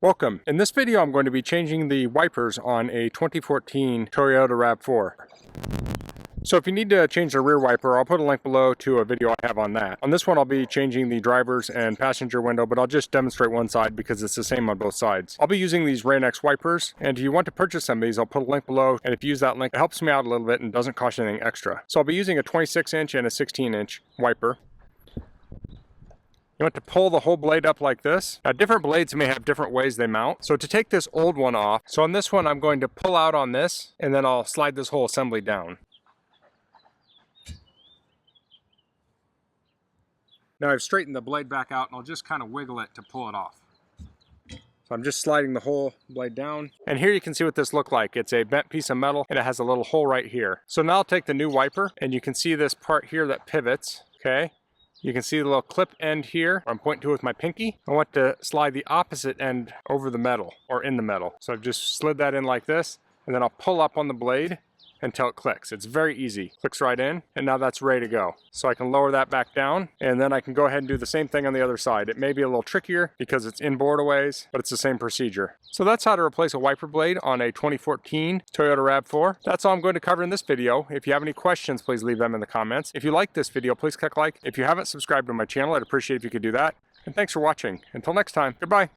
Welcome. In this video I'm going to be changing the wipers on a 2014 Toyota RAV4. So if you need to change the rear wiper, I'll put a link below to a video I have on that. On this one I'll be changing the driver's and passenger window, but I'll just demonstrate one side because it's the same on both sides. I'll be using these Rain-X wipers, and if you want to purchase some of these, I'll put a link below, and if you use that link, it helps me out a little bit and doesn't cost you anything extra. So I'll be using a 26-inch and a 16-inch wiper. You want to pull the whole blade up like this. Now different blades may have different ways they mount. So to take this old one off, so on this one I'm going to pull out on this and then I'll slide this whole assembly down. Now I've straightened the blade back out and I'll just kind of wiggle it to pull it off. So I'm just sliding the whole blade down. And here you can see what this looks like. It's a bent piece of metal and it has a little hole right here. So now I'll take the new wiper and you can see this part here that pivots, okay? You can see the little clip end here I'm pointing to with my pinky. I want to slide the opposite end over the metal, or in the metal. So I've just slid that in like this, and then I'll pull up on the blade until it clicks. It's very easy. Clicks right in, and now that's ready to go. So I can lower that back down, and then I can go ahead and do the same thing on the other side. It may be a little trickier because it's inboard a ways, but it's the same procedure. So that's how to replace a wiper blade on a 2014 Toyota RAV4. That's all I'm going to cover in this video. If you have any questions, please leave them in the comments. If you like this video, please click like. If you haven't subscribed to my channel, I'd appreciate if you could do that. And thanks for watching. Until next time, goodbye.